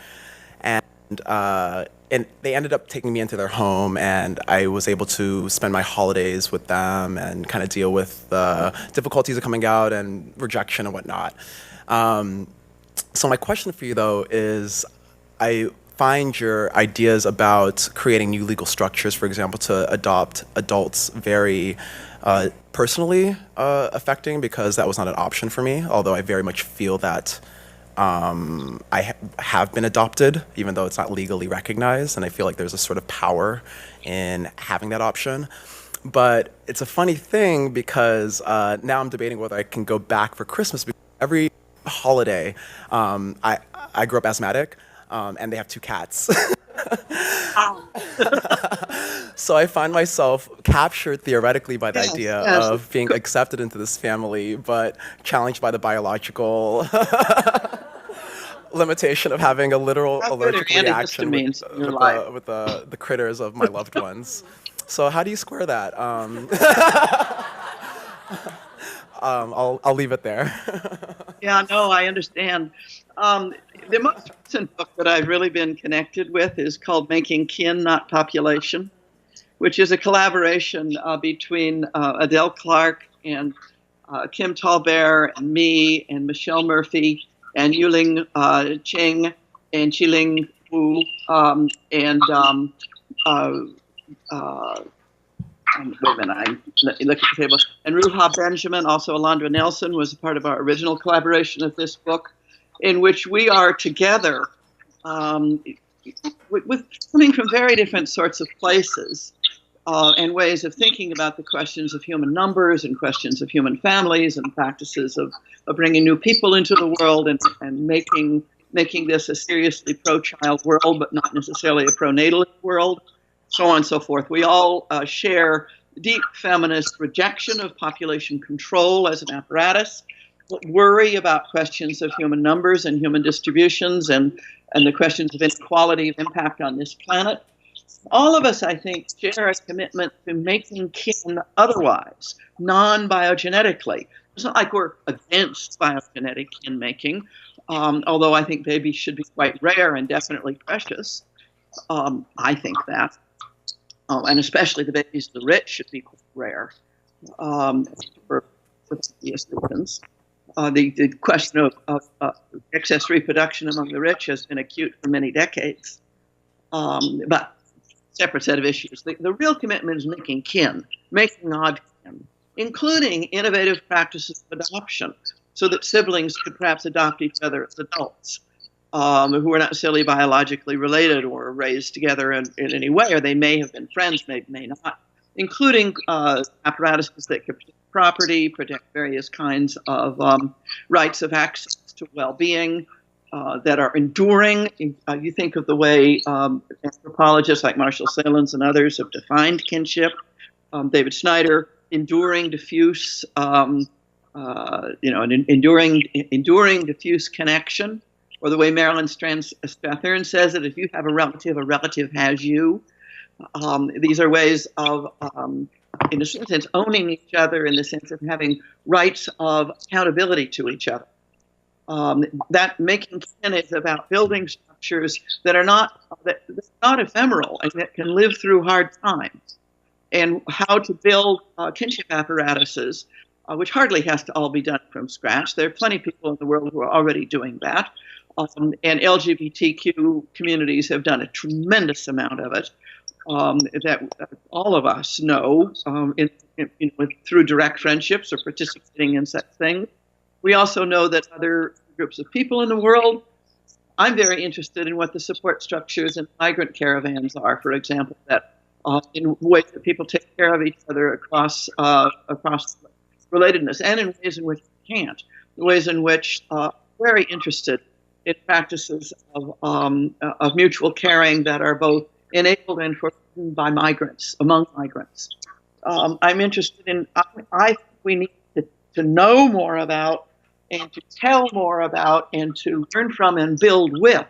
And they ended up taking me into their home, and I was able to spend my holidays with them and kind of deal with the difficulties of coming out and rejection and whatnot. So my question for you, though, is I find your ideas about creating new legal structures, for example, to adopt adults very personally affecting, because that was not an option for me, although I very much feel that I have been adopted, even though it's not legally recognized, and I feel like there's a sort of power in having that option. But it's a funny thing because now I'm debating whether I can go back for Christmas, because every holiday, I grew up asthmatic, and they have 2 cats. So I find myself captured theoretically by the idea of being accepted into this family, but challenged by the biological limitation of having a literal allergic reaction with the critters of my loved ones. So how do you square that? I'll leave it there. Yeah, no, I understand. The most recent book that I've really been connected with is called Making Kin, Not Population, which is a collaboration between Adele Clark and Kim Tallbear and me and Michelle Murphy and Yuling Cheng and Chiling Wu and wait a minute, I'm looking at the table. And Ruha Benjamin, also Alondra Nelson, was a part of our original collaboration of this book, in which we are together with coming from very different sorts of places and ways of thinking about the questions of human numbers and questions of human families and practices of bringing new people into the world and making this a seriously pro-child world, but not necessarily a pro-natalist world, so on and so forth. We all share deep feminist rejection of population control as an apparatus, worry about questions of human numbers and human distributions and the questions of inequality of impact on this planet. All of us, I think, share a commitment to making kin otherwise, non-biogenetically. It's not like we're against biogenetic kin making, although I think babies should be quite rare and definitely precious. I think that. And especially the babies of the rich should be quite rare for obvious reasons. The question of excess reproduction among the rich has been acute for many decades. But separate set of issues. The real commitment is making kin, making odd kin, including innovative practices of adoption, so that siblings could perhaps adopt each other as adults, who are not necessarily biologically related or raised together in any way, or they may have been friends, may not, including apparatuses that could protect property, protect various kinds of rights of access to well-being, that are enduring. You think of the way anthropologists like Marshall Salins and others have defined kinship. David Snyder, enduring, diffuse, an enduring, diffuse connection, or the way Marilyn Strathern says it: if you have a relative has you. These are ways of, in a sense, owning each other in the sense of having rights of accountability to each other. That making kin is about building structures that are not ephemeral and that can live through hard times, and how to build kinship apparatuses, which hardly has to all be done from scratch. There are plenty of people in the world who are already doing that, and LGBTQ communities have done a tremendous amount of it that all of us know through direct friendships or participating in such things. We also know that other groups of people in the world, I'm very interested in what the support structures in migrant caravans are, for example, that in ways that people take care of each other across relatedness, and in ways in which they can't, the ways in which very interested in practices of mutual caring that are both enabled and forbidden by migrants, among migrants. I'm interested in, I think we need to know more about and to tell more about and to learn from and build with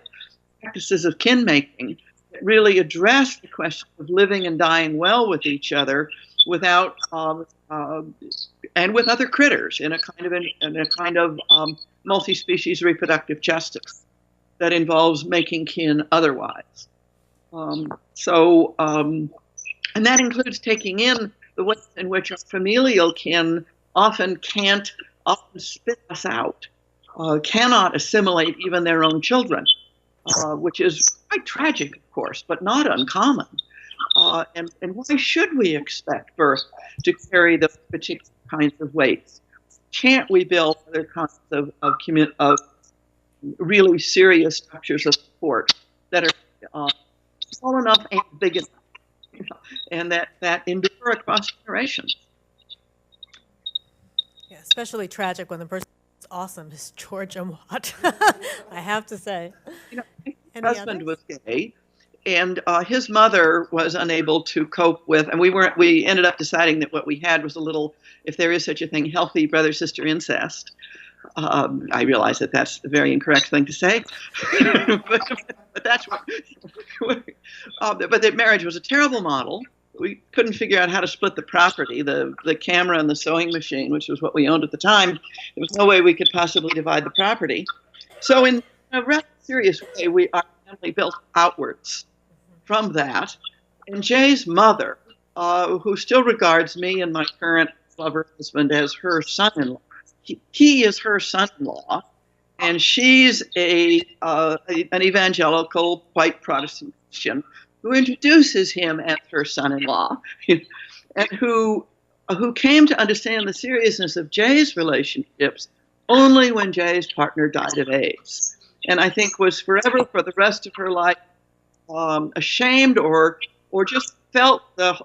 practices of kin making that really address the question of living and dying well with each other without and with other critters in a kind of multi-species reproductive justice that involves making kin otherwise. And that includes taking in the ways in which our familial kin often spit us out, cannot assimilate even their own children, which is quite tragic, of course, but not uncommon. And why should we expect birth to carry those particular kinds of weights? Can't we build other kinds of really serious structures of support that are small enough and big enough, and that endure across generations? Yeah, especially tragic when the person is awesome is George and Watt. I have to say. His Any husband others? was gay, and his mother was unable to cope with, and we ended up deciding that what we had was a little, if there is such a thing, healthy brother-sister incest. I realize that that's a very incorrect thing to say, but that's what. But that marriage was a terrible model. We couldn't figure out how to split the property, the camera and the sewing machine, which was what we owned at the time. There was no way we could possibly divide the property. So in a rather serious way, our family built outwards from that. And Jay's mother, who still regards me and my current lover husband as her son-in-law, he is her son-in-law, and she's an evangelical, white Protestant Christian who introduces him as her son-in-law, and who came to understand the seriousness of Jay's relationships only when Jay's partner died of AIDS, and I think was forever, for the rest of her life, ashamed or just felt the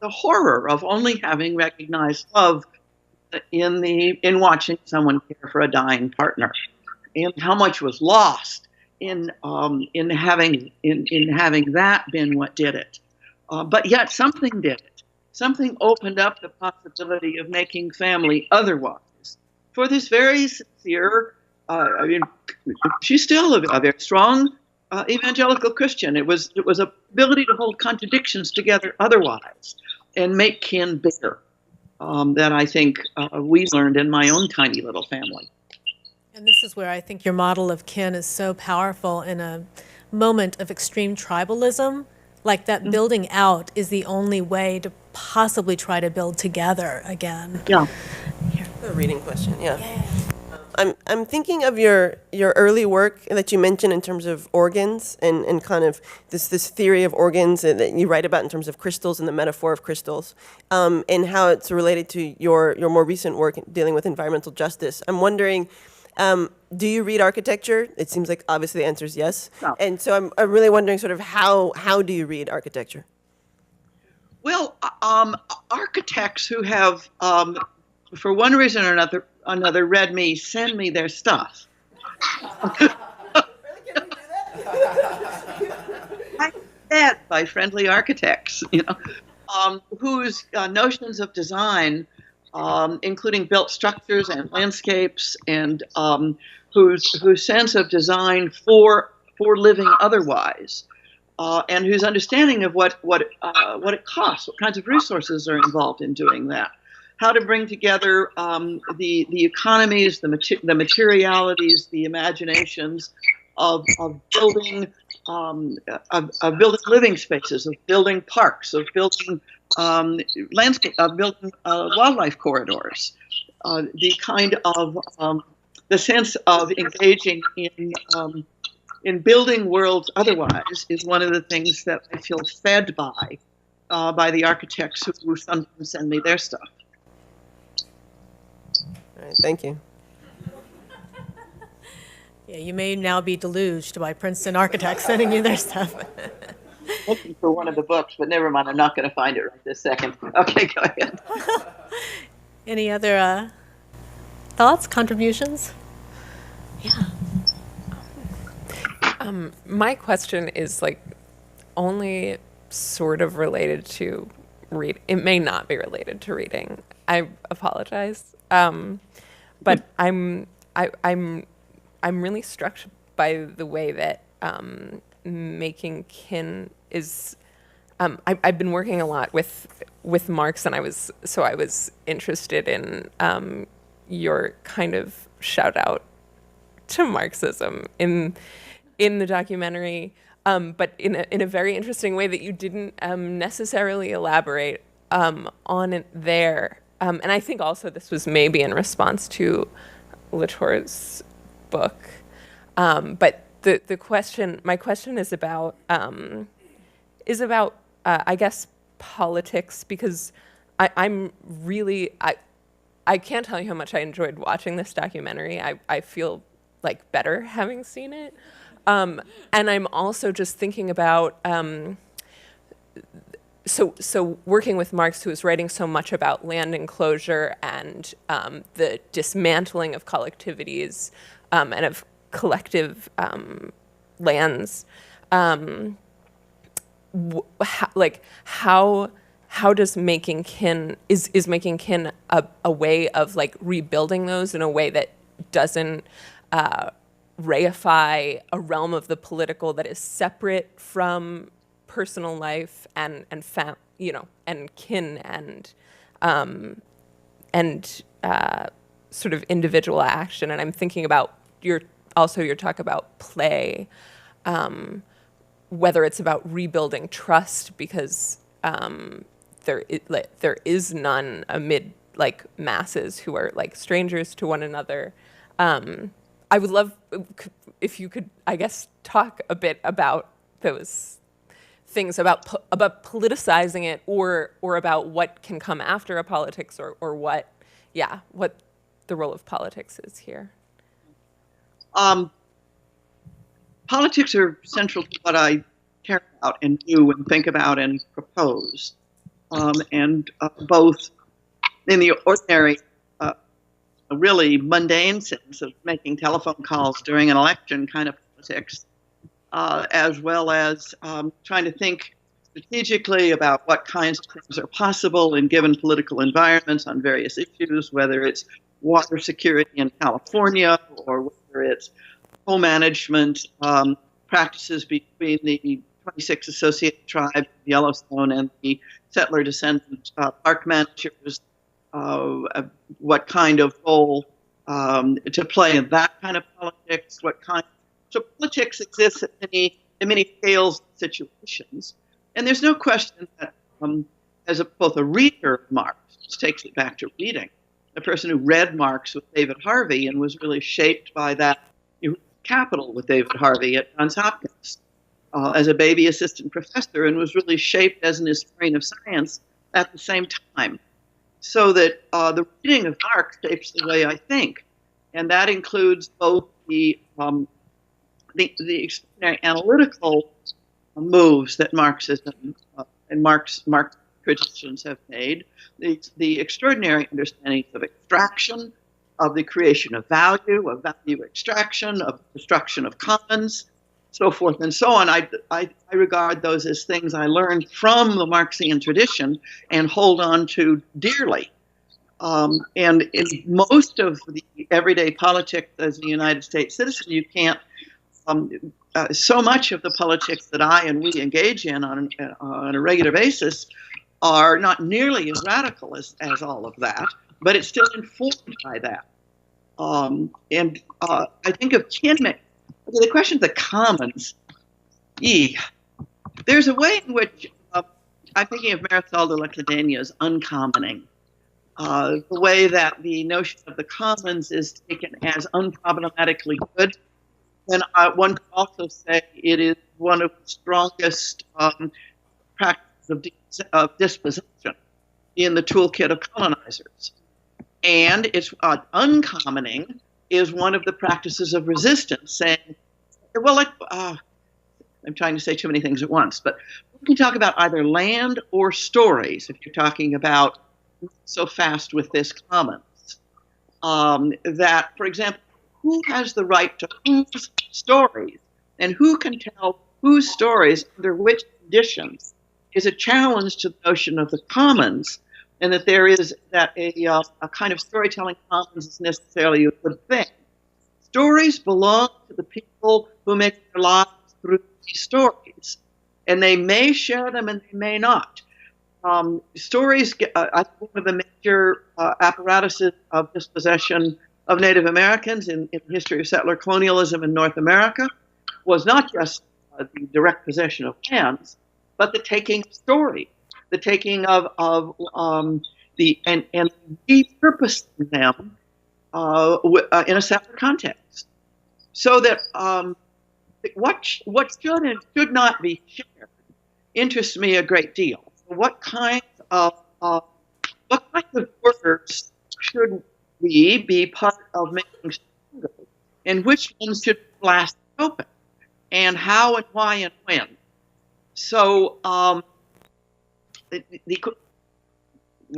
horror of only having recognized love in watching someone care for a dying partner, and how much was lost in having that been what did it. But yet something did it. Something opened up the possibility of making family otherwise. For this very sincere, she's still a very strong evangelical Christian. It was a ability to hold contradictions together otherwise and make kin bigger. That I think we learned in my own tiny little family. And this is where I think your model of kin is so powerful in a moment of extreme tribalism. Like that building out is the only way to possibly try to build together again. Yeah. A reading question, yeah. I'm thinking of your early work that you mentioned in terms of organs and kind of this theory of organs that you write about in terms of crystals and the metaphor of crystals, and how it's related to your more recent work dealing with environmental justice. I'm wondering, do you read architecture? It seems like obviously the answer is yes. No. And so I'm really wondering sort of how do you read architecture? Well, architects who have, for one reason or another, read me send me their stuff. I'm fed by friendly architects, whose notions of design, including built structures and landscapes, and whose sense of design for living otherwise, and whose understanding of what it costs, what kinds of resources are involved in doing that, how to bring together the economies, the materialities, the imaginations of building living spaces, of building parks, of building landscape, of building wildlife corridors. The kind of the sense of engaging in building worlds otherwise is one of the things that I feel fed by the architects who sometimes send me their stuff. All right, thank you. Yeah, you may now be deluged by Princeton architects sending you their stuff. Looking for one of the books, but never mind, I'm not going to find it right this second. Okay, go ahead. Any other thoughts, contributions? Yeah. My question is like only sort of related to read. It may not be related to reading. I apologize. But I'm really struck by the way that making kin is I've been working a lot with Marx, and I was interested in your kind of shout out to Marxism in the documentary, but in a very interesting way that you didn't necessarily elaborate on it there. And I think also this was maybe in response to Latour's book. But my question is about I guess politics, because I can't tell you how much I enjoyed watching this documentary. I feel like better having seen it. And I'm also just thinking about, so working with Marx, who is writing so much about land enclosure and the dismantling of collectivities and of collective lands, how does making kin, is making kin a way of like rebuilding those in a way that doesn't reify a realm of the political that is separate from personal life and kin and sort of individual action? And I'm thinking about your talk about play, whether it's about rebuilding trust, because there is none amid like masses who are like strangers to one another. I would love if you could, I guess, talk a bit about those things, about politicizing it, or about what can come after a politics, or what the role of politics is here. Politics are central to what I care about and do and think about and propose, and both in the ordinary, really mundane sense of making telephone calls during an election kind of politics, as well as trying to think strategically about what kinds of things are possible in given political environments on various issues, whether it's water security in California or whether it's co-management practices between the 26 associated tribes of Yellowstone and the settler descendant park managers, what kind of role to play in that kind of politics, so politics exists at many scales and situations. And there's no question that as both a reader of Marx, which takes it back to reading, a person who read Marx with David Harvey and was really shaped by that Capital with David Harvey at Johns Hopkins as a baby assistant professor, and was really shaped as an historian of science at the same time. So that the reading of Marx shapes the way I think, and that includes both the extraordinary analytical moves that Marxism and Marx traditions have made, the extraordinary understandings of extraction, of the creation of value extraction, of destruction of commons, so forth and so on. I regard those as things I learned from the Marxian tradition and hold on to dearly. And in most of the everyday politics as a United States citizen, you can't, so much of the politics that I and we engage in on a regular basis are not nearly as radical as all of that, but it's still informed by that. And I think of kinship, the question of the commons. There's a way in which I'm thinking of Marisol de la Cadena's uncommoning, the way that the notion of the commons is taken as unproblematically good. And one could also say it is one of the strongest practices of dispossession in the toolkit of colonizers. And its uncommoning is one of the practices of resistance, saying, well, I'm trying to say too many things at once, but we can talk about either land or stories if you're talking about so fast with this commons. That, for example, who has the right to whose stories, and who can tell whose stories under which conditions is a challenge to the notion of the commons, and that there is that a kind of storytelling commons is necessarily a good thing. Stories belong to the people who make their lives through these stories. And they may share them and they may not. Stories, I think one of the major apparatuses of dispossession of Native Americans in the history of settler colonialism in North America was not just the direct possession of lands, but the taking of story, the taking of and repurposing them in a separate context, so that what should and should not be shared interests me a great deal. What kinds of words should we be part of making stronger, and which ones should blast open, and how and why and when? So,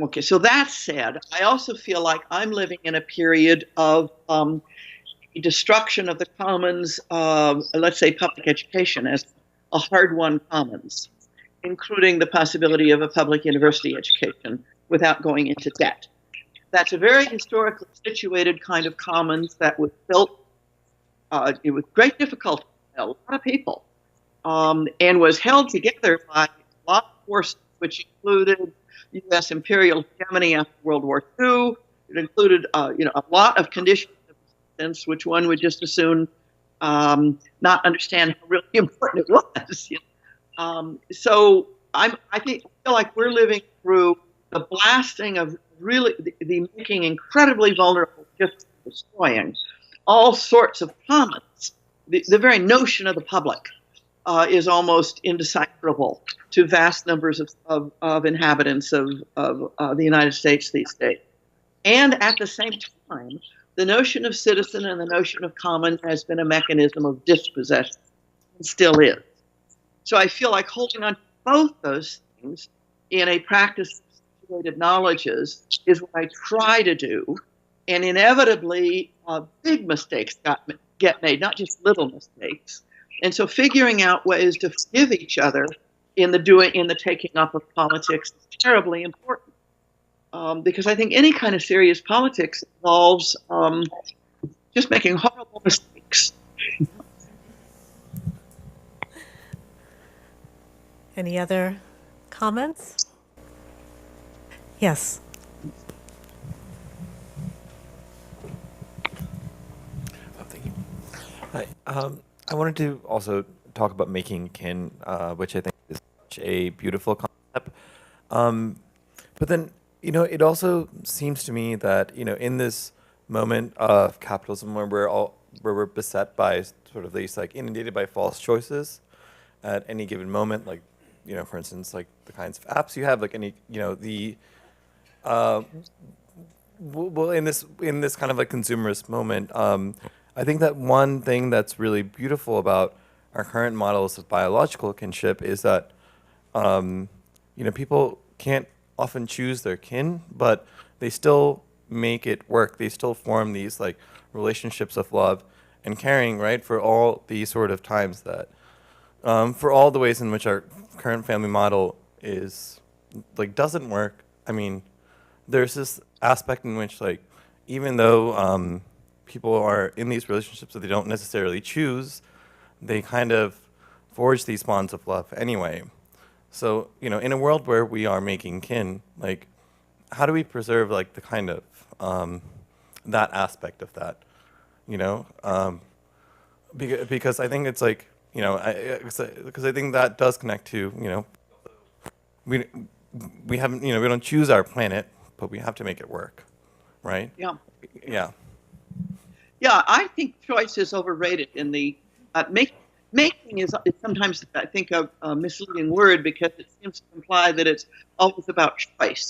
okay. So that said, I also feel like I'm living in a period of destruction of the commons, let's say public education as a hard-won commons, including the possibility of a public university education without going into debt. That's a very historically situated kind of commons that was built with great difficulty by a lot of people, and was held together by a lot of forces, which included U.S. imperial hegemony after World War II. It included a lot of conditions of existence, which one would just as soon not understand how really important it was. So I feel like we're living through the blasting of really the making incredibly vulnerable, just destroying all sorts of commons. The very notion of the public is almost indecipherable to vast numbers of inhabitants of the United States these days. And at the same time, the notion of citizen and the notion of common has been a mechanism of dispossession, and still is. So I feel like holding on to both those things in a practice of situated knowledges is what I try to do. And inevitably, big mistakes get made, not just little mistakes. And so figuring out ways to forgive each other in the taking up of politics is terribly important. Because I think any kind of serious politics involves just making horrible mistakes. Any other comments? Yes. Thank you. Hi. I wanted to also talk about making kin, which I think is such a beautiful concept. But then, it also seems to me that, in this moment of capitalism where we're beset by sort of these, like, inundated by false choices at any given moment, like, for instance, like the kinds of apps you have, like any, well, in this kind of like consumerist moment, I think that one thing that's really beautiful about our current models of biological kinship is that, people can't often choose their kin, but they still make it work. They still form these like relationships of love and caring, right, for all these sort of times that, for all the ways in which our current family model is like doesn't work. I mean, there's this aspect in which, like, even though people are in these relationships that they don't necessarily choose, they kind of forge these bonds of love anyway. So, in a world where we are making kin, like, how do we preserve like the kind of that aspect of that, because I think it's like, because I think that does connect to, we haven't, we don't choose our planet, but we have to make it work, right? Yeah. Yeah. Yeah, I think choice is overrated in the making is sometimes, I think, a misleading word because it seems to imply that it's always about choice.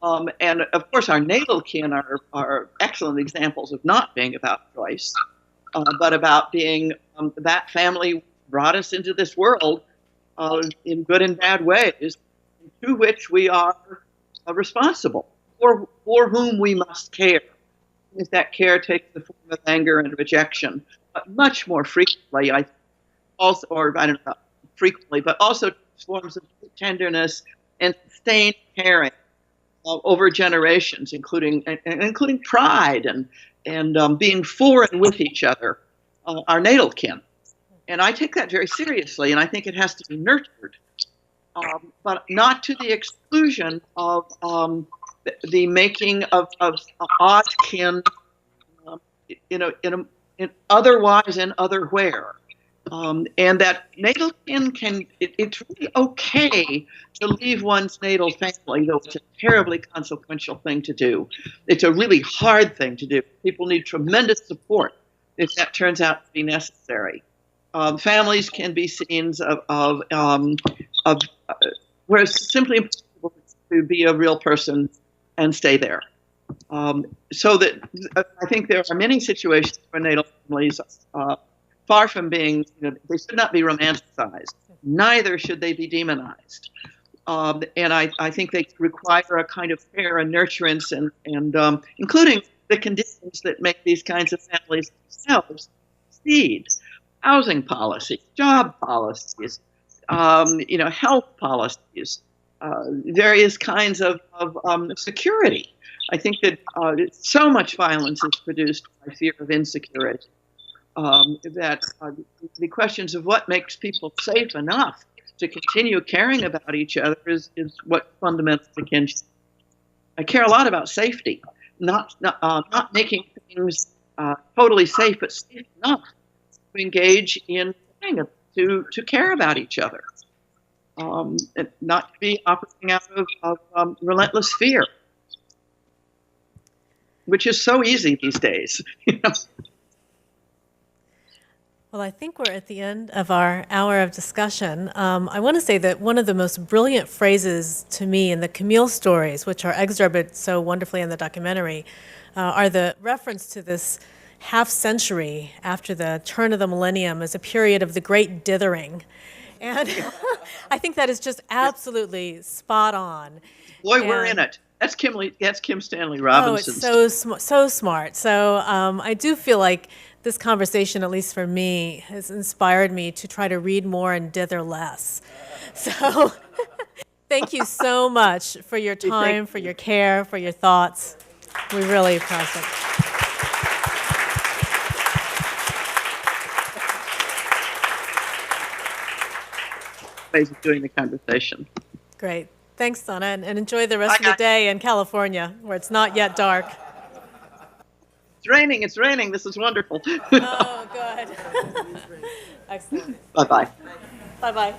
And of course, our natal kin are excellent examples of not being about choice, but about being that family brought us into this world in good and bad ways, to which we are responsible, for whom we must care. If that care takes the form of anger and rejection, but much more frequently, I don't know, frequently, but also forms of tenderness and sustained caring over generations, including pride and being for and with each other, our natal kin. And I take that very seriously, and I think it has to be nurtured, but not to the exclusion of the making of odd kin, in otherwise and otherwhere. And that natal kin it's really okay to leave one's natal family, though it's a terribly consequential thing to do. It's a really hard thing to do. People need tremendous support if that turns out to be necessary. Families can be scenes of where it's simply impossible to be a real person and stay there. So that I think there are many situations where natal families, far from being, they should not be romanticized. Neither should they be demonized. And I think they require a kind of care and nurturance, and including the conditions that make these kinds of families themselves succeed. Housing policies, job policies, health policies, various kinds of security. I think that so much violence is produced by fear of insecurity that the questions of what makes people safe enough to continue caring about each other is what fundaments the kinship. I care a lot about safety, not making things totally safe, but safe enough to engage in to care about each other, and not to be operating out of relentless fear, which is so easy these days. Well, I think we're at the end of our hour of discussion. I want to say that one of the most brilliant phrases to me in the Camille stories, which are excerpted so wonderfully in the documentary, are the reference to this half century after the turn of the millennium as a period of the great dithering. And I think that is just absolutely spot on. Boy, we're in it. That's Kim Stanley Robinson. Oh, it's so smart. So I do feel like this conversation, at least for me, has inspired me to try to read more and dither less. So thank you so much for your time, for your care, for your thoughts. We really appreciate it. Ways of doing the conversation. Great. Thanks, Donna, and enjoy the rest of the day in California, where it's not yet dark. It's raining. This is wonderful. Oh, good. Excellent. Bye-bye. Bye-bye.